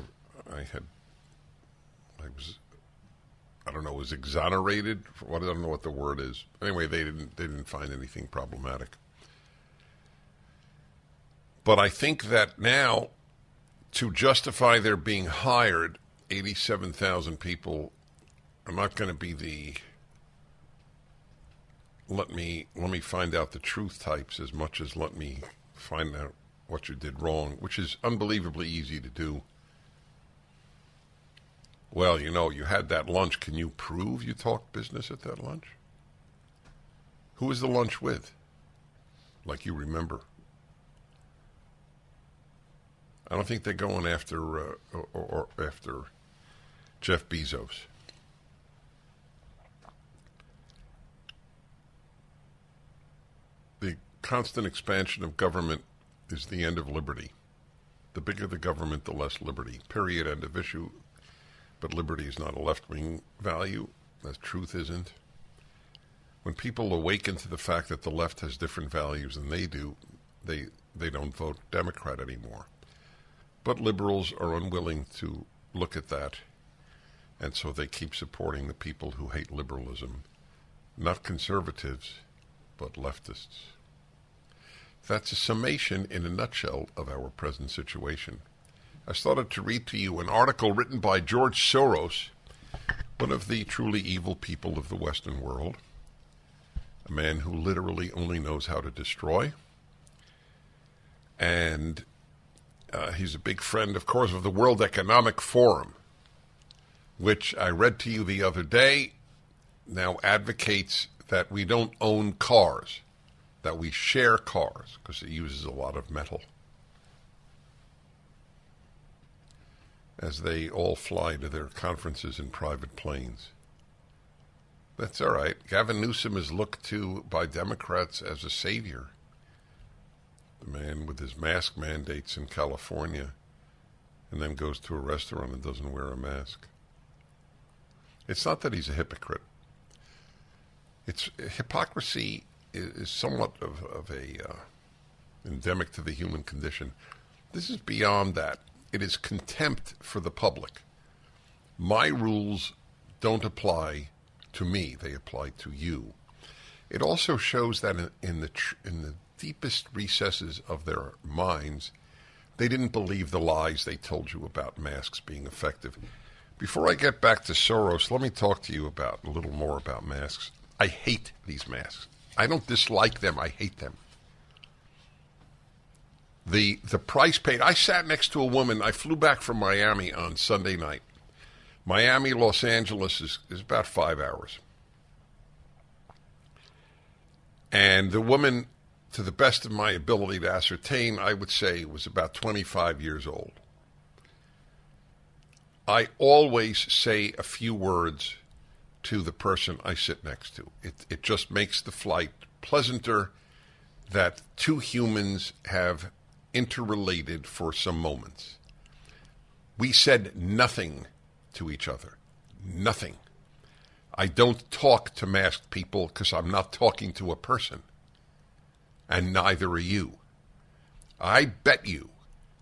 don't know, was exonerated. I don't know what the word is. Anyway, they didn't find anything problematic. But I think that now, to justify their being hired, 87,000 people are not going to be the let me find out the truth types as much as let me find out what you did wrong, which is unbelievably easy to do. Well, you had that lunch. Can you prove you talked business at that lunch? Who was the lunch with? Like you remember. I don't think they're going after or after Jeff Bezos. The constant expansion of government is the end of liberty. The bigger the government, the less liberty. Period. End of issue. But liberty is not a left-wing value, as truth isn't. When people awaken to the fact that the left has different values than they do, they don't vote Democrat anymore. But liberals are unwilling to look at that, and so they keep supporting the people who hate liberalism. Not conservatives, but leftists. That's a summation in a nutshell of our present situation. I started to read to you an article written by George Soros, one of the truly evil people of the Western world, a man who literally only knows how to destroy. And he's a big friend, of course, of the World Economic Forum, which I read to you the other day, now advocates that we don't own cars, that we share cars, because it uses a lot of metal, as they all fly to their conferences in private planes. That's all right. Gavin Newsom is looked to by Democrats as a savior. The man with his mask mandates in California and then goes to a restaurant and doesn't wear a mask. It's not that he's a hypocrite. It's hypocrisy is somewhat of a endemic to the human condition. This is beyond that. It is contempt for the public. My rules don't apply to me; they apply to you. It also shows that in the deepest recesses of their minds, they didn't believe the lies they told you about masks being effective. Before I get back to Soros, let me talk to you about a little more about masks. I hate these masks. I don't dislike them. I hate them. The price paid. I sat next to a woman. I flew back from Miami on Sunday night. Miami, Los Angeles is about 5 hours. And the woman, to the best of my ability to ascertain, I would say was about 25 years old. I always say a few words to the person I sit next to. It just makes the flight pleasanter that two humans have interrelated for some moments. We said nothing to each other. Nothing. I don't talk to masked people because I'm not talking to a person. And neither are you. I bet you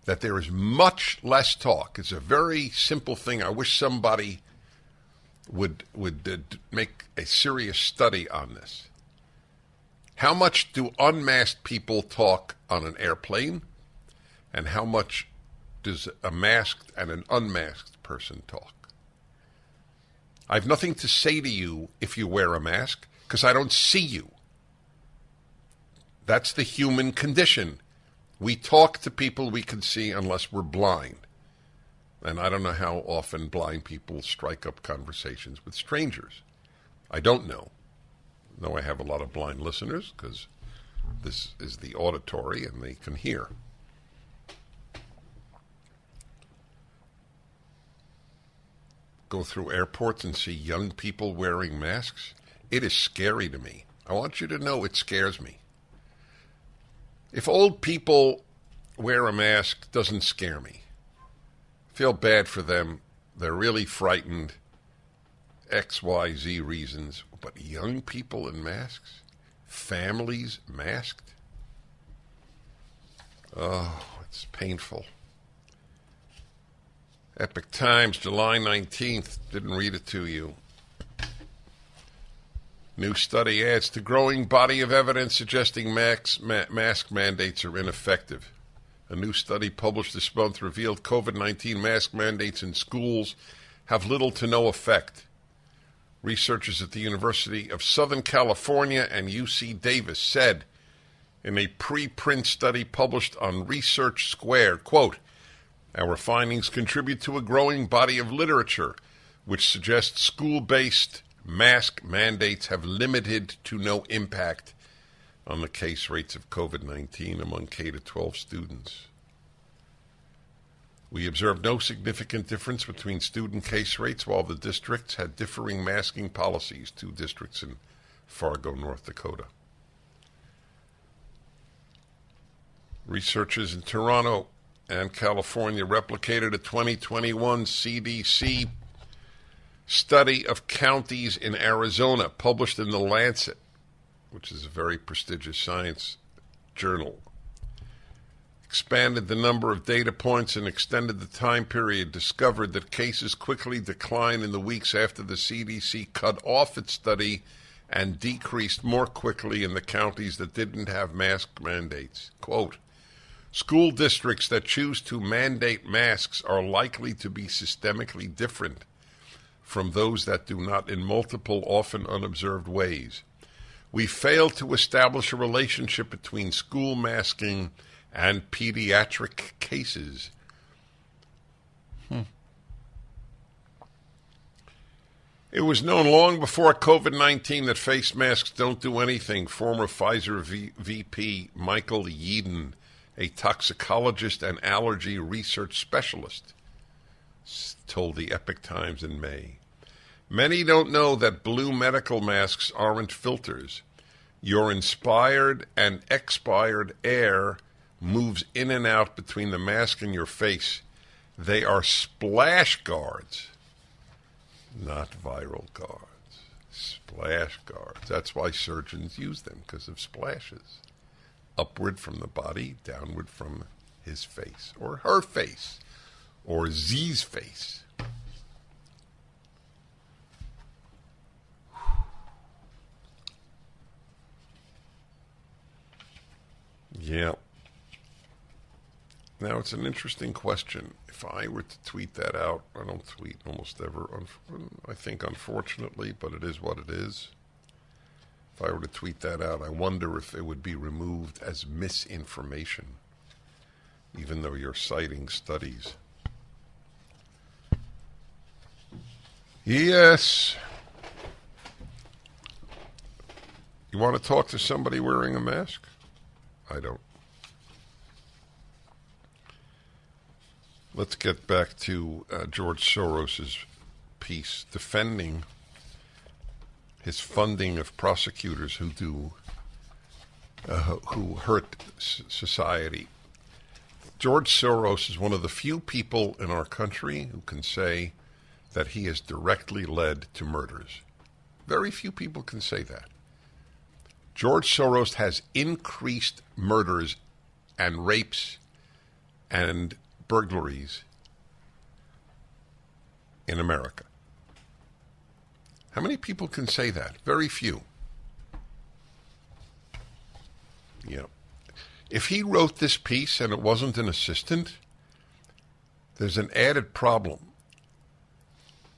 that there is much less talk. It's a very simple thing. I wish somebody would make a serious study on this. How much do unmasked people talk on an airplane? And how much does a masked and an unmasked person talk? I have nothing to say to you if you wear a mask because I don't see you. That's the human condition. We talk to people we can see unless we're blind. And I don't know how often blind people strike up conversations with strangers. I don't know. Though I have a lot of blind listeners because This is the auditory, and they can hear. Go through airports and see young people wearing masks. It is scary to me. I want you to know it scares me. If old people wear a mask, doesn't scare me. I feel bad for them. They're really frightened. X, Y, Z reasons. But young people in masks? Families masked? Oh, it's painful. Epic Times, July 19th. Didn't read it to you. New study adds to growing body of evidence suggesting mask mandates are ineffective. A new study published this month revealed COVID-19 mask mandates in schools have little to no effect. Researchers at the University of Southern California and UC Davis said in a preprint study published on Research Squared, quote, "Our findings contribute to a growing body of literature which suggests school-based mask mandates have limited to no impact on the case rates of COVID-19 among K-12 students. We observed no significant difference between student case rates while the districts had differing masking policies, 2 districts in Fargo, North Dakota." Researchers in Toronto and California replicated a 2021 CDC study of counties in Arizona published in The Lancet, which is a very prestigious science journal. Expanded the number of data points and extended the time period, discovered that cases quickly declined in the weeks after the CDC cut off its study and decreased more quickly in the counties that didn't have mask mandates. Quote, "School districts that choose to mandate masks are likely to be systemically different from those that do not in multiple, often unobserved ways. We failed to establish a relationship between school masking and pediatric cases." It was known long before COVID-19 that face masks don't do anything. Former Pfizer VP Michael Yeadon, a toxicologist and allergy research specialist, told the Epic Times in May. "Many don't know that blue medical masks aren't filters. Your inspired and expired air moves in and out between the mask and your face. They are splash guards, not viral guards. Splash guards. That's why surgeons use them, because of splashes. Upward from the body, downward from his face, or her face, or Z's face." Yeah. Now, it's an interesting question. If I were to tweet that out, I don't tweet almost ever, I think, unfortunately, but it is what it is. If I were to tweet that out, I wonder if it would be removed as misinformation, even though you're citing studies. Yes. You want to talk to somebody wearing a mask? I don't. Let's get back to George Soros' piece defending his funding of prosecutors who hurt society. George Soros is one of the few people in our country who can say that he has directly led to murders. Very few people can say that. George Soros has increased murders and rapes and burglaries in America. How many people can say that? Very few. Yeah. If he wrote this piece and it wasn't an assistant, there's an added problem.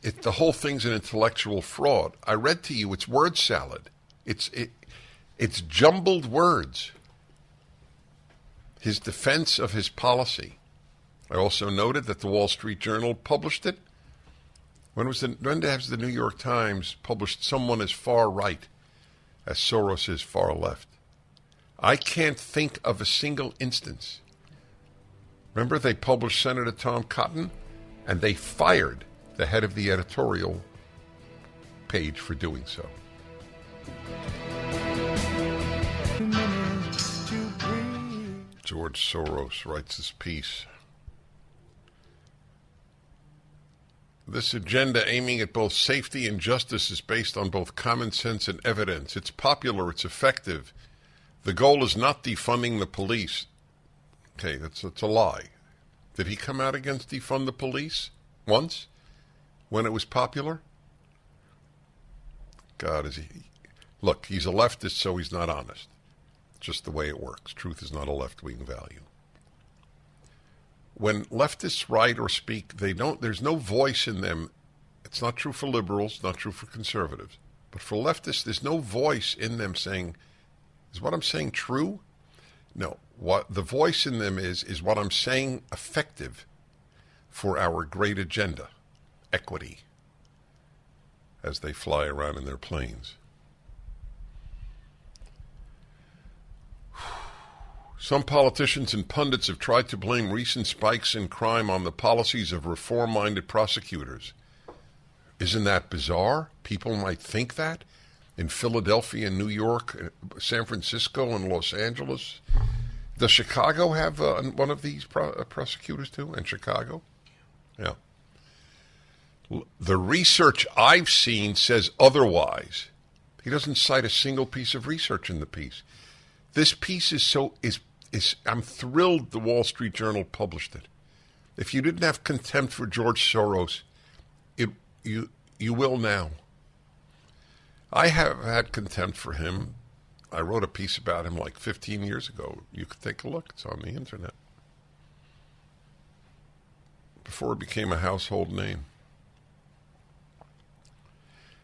The whole thing's an intellectual fraud. I read to you, it's word salad. It's jumbled words. His defense of his policy. I also noted that the Wall Street Journal published it. When has the New York Times published someone as far right as Soros is far left? I can't think of a single instance. Remember, they published Senator Tom Cotton, and they fired the head of the editorial page for doing so. George Soros writes this piece. This agenda aiming at both safety and justice is based on both common sense and evidence. It's popular, it's effective. The goal is not defunding the police. Okay, that's a lie. Did he come out against defund the police once when it was popular? God, is he? Look, he's a leftist, so he's not honest. Just the way it works. Truth is not a left-wing value. When leftists write or speak, there's no voice in them. It's not true for liberals, not true for conservatives. But for leftists, there's no voice in them saying, is what I'm saying true? No. What the voice in them is what I'm saying effective for our great agenda, equity, as they fly around in their planes. Some politicians and pundits have tried to blame recent spikes in crime on the policies of reform-minded prosecutors. Isn't that bizarre? People might think that. In Philadelphia, New York, San Francisco, and Los Angeles. Does Chicago have one of these prosecutors too? In Chicago? Yeah. The research I've seen says otherwise. He doesn't cite a single piece of research in the piece. This piece is I'm thrilled the Wall Street Journal published it. If you didn't have contempt for George Soros, you will now. I have had contempt for him. I wrote a piece about him like 15 years ago. You could take a look. It's on the internet. Before it became a household name.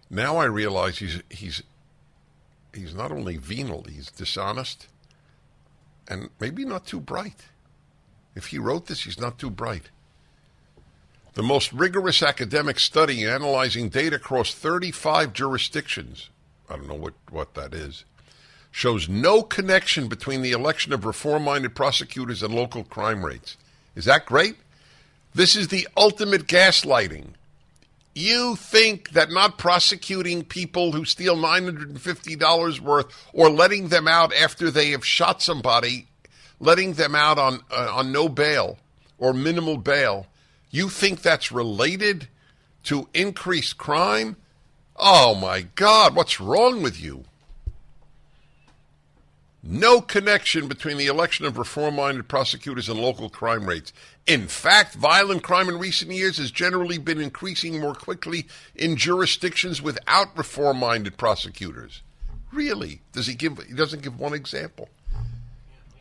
Now I realize he's not only venal, he's dishonest. And maybe not too bright. If he wrote this, he's not too bright. The most rigorous academic study analyzing data across 35 jurisdictions, I don't know what that is, shows no connection between the election of reform-minded prosecutors and local crime rates. Is that great? This is the ultimate gaslighting. You think that not prosecuting people who steal $950 worth or letting them out after they have shot somebody, letting them out on no bail or minimal bail, you think that's related to increased crime? Oh, my God, what's wrong with you? No connection between the election of reform-minded prosecutors and local crime rates. In fact, violent crime in recent years has generally been increasing more quickly in jurisdictions without reform-minded prosecutors. Really? He doesn't give one example.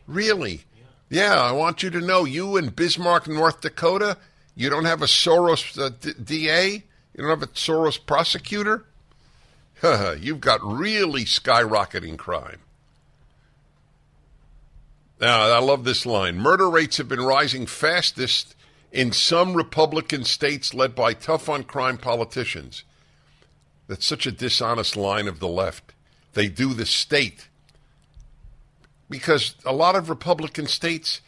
Really? Yeah, I want you to know, you in Bismarck, North Dakota, you don't have a Soros DA? You don't have a Soros prosecutor? You've got really skyrocketing crime. Now, I love this line. Murder rates have been rising fastest in some Republican states led by tough-on-crime politicians. That's such a dishonest line of the left. They do the state. Because a lot of Republican states,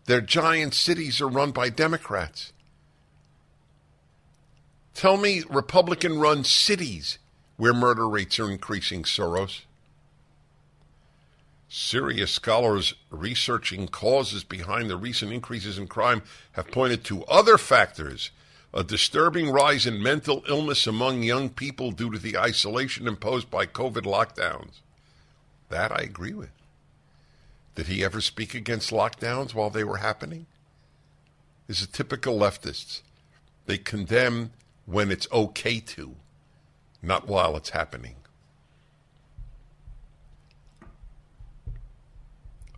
their giant cities are run by Democrats. Tell me Republican-run cities where murder rates are increasing, Soros. Serious scholars researching causes behind the recent increases in crime have pointed to other factors, a disturbing rise in mental illness among young people due to the isolation imposed by COVID lockdowns. That I agree with. Did he ever speak against lockdowns while they were happening? This is typical leftists. They condemn when it's okay to, not while it's happening.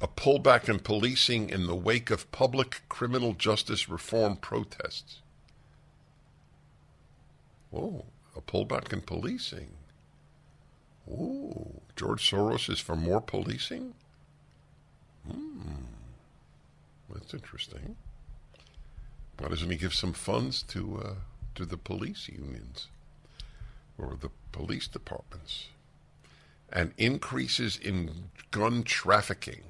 A pullback in policing in the wake of public criminal justice reform protests. Oh, a pullback in policing. Oh, George Soros is for more policing? That's interesting. Why doesn't he give some funds to the police unions or the police departments? and increases in gun trafficking.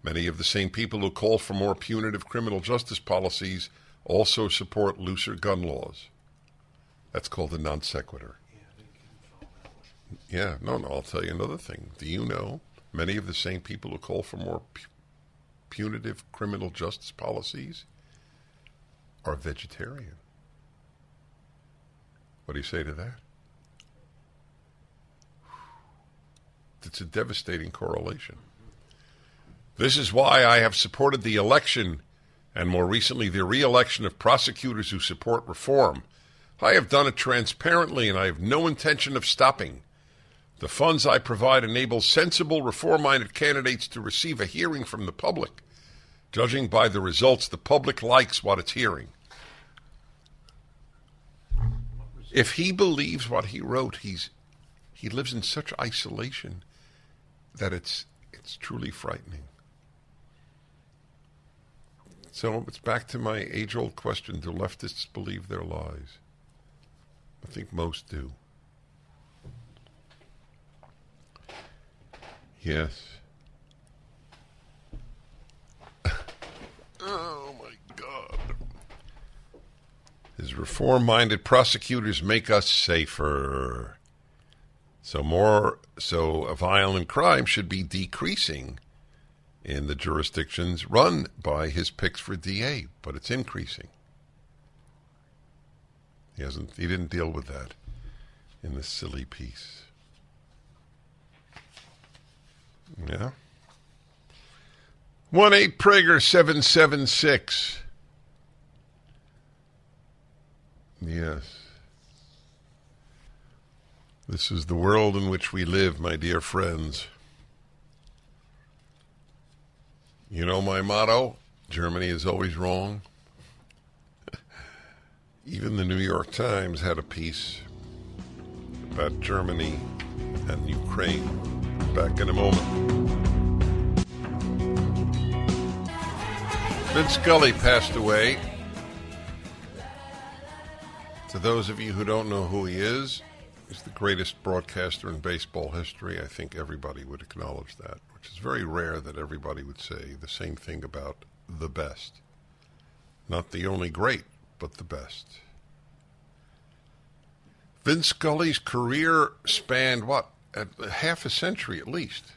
Many of the same people who call for more punitive criminal justice policies also support looser gun laws. That's called a non sequitur. Yeah, no, I'll tell you another thing. Do you know many of the same people who call for more punitive criminal justice policies are vegetarian? What do you say to that? It's a devastating correlation. This is why I have supported the election and more recently the re-election of prosecutors who support reform. I have done it transparently and I have no intention of stopping. The funds I provide enable sensible, reform-minded candidates to receive a hearing from the public. Judging by the results, the public likes what it's hearing. If he believes what he wrote, he lives in such isolation that it's truly frightening. So it's back to my age-old question, do leftists believe their lies? I think most do. Yes. Oh, my God. His reform-minded prosecutors make us safer. So violent crime should be decreasing in the jurisdictions run by his picks for DA, but it's increasing. He didn't deal with that in this silly piece. Yeah. 1-8-PRAGER-776. Yes. This is the world in which we live, my dear friends. You know my motto? Germany is always wrong. Even the New York Times had a piece about Germany and Ukraine. Back in a moment. Vince Scully passed away. To those of you who don't know who he is, he's the greatest broadcaster in baseball history. I think everybody would acknowledge that, which is very rare that everybody would say the same thing about the best. Not the only great, but the best. Vince Scully's career spanned, half a century at least.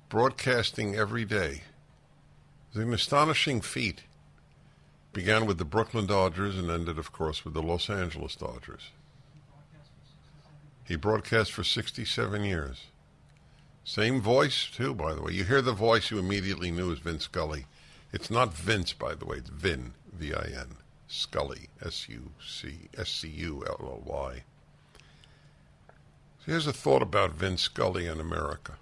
Broadcasting every day. It was an astonishing feat. Began with the Brooklyn Dodgers and ended, of course, with the Los Angeles Dodgers. He broadcast for 67 years. Same voice, too, by the way. You hear the voice, you immediately knew it was Vince Scully. It's not Vince, by the way. It's Vin, V-I-N. Scully, S-C-U-L-L-Y. So here's a thought about Vince Scully in America.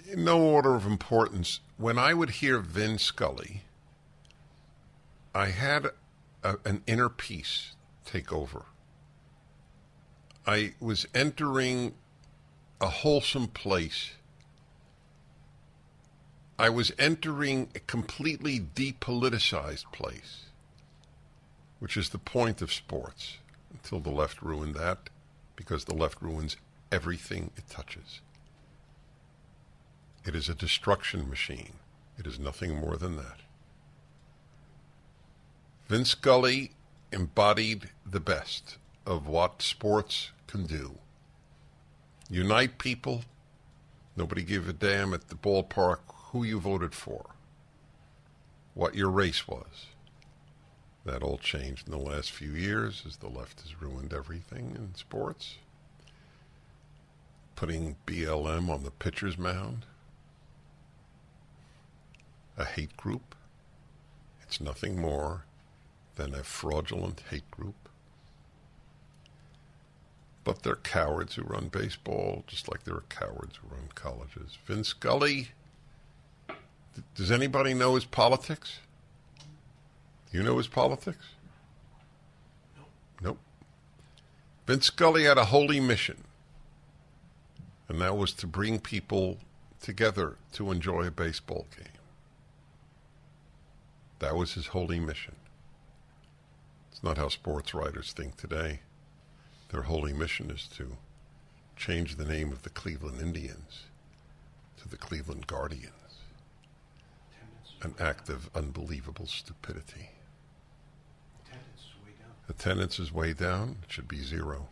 In no order of importance, when I would hear Vince Scully, I had an inner peace take over. I was entering a wholesome place. I was entering a completely depoliticized place, which is the point of sports, until the left ruined that, because the left ruins everything it touches. It is a destruction machine. It is nothing more than that. Vince Scully embodied the best of what sports can do. Unite people. Nobody gave a damn at the ballpark who you voted for, what your race was. That all changed in the last few years as the left has ruined everything in sports. Putting BLM on the pitcher's mound. A hate group. It's nothing more than a fraudulent hate group. But they're cowards who run baseball, just like there are cowards who run colleges. Vince Scully, does anybody know his politics? Do you know his politics? Nope. Vince Scully had a holy mission, and that was to bring people together to enjoy a baseball game. That was his holy mission. It's not how sports writers think today. Their holy mission is to change the name of the Cleveland Indians to the Cleveland Guardians. An act of unbelievable stupidity. Attendance is way down. It should be 0.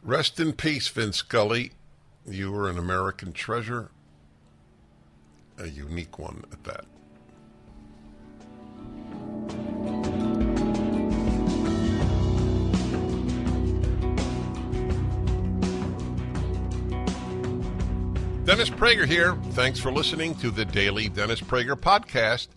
Rest in peace, Vince Scully. You were an American treasure. A unique one at that. Dennis Prager here. Thanks for listening to the Daily Dennis Prager Podcast.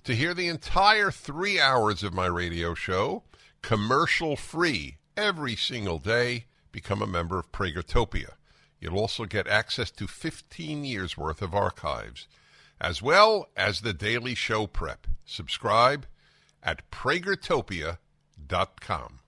To hear the entire 3 hours of my radio show, commercial-free, every single day, become a member of Pragertopia. You'll also get access to 15 years' worth of archives, as well as the daily show prep. Subscribe at pragertopia.com.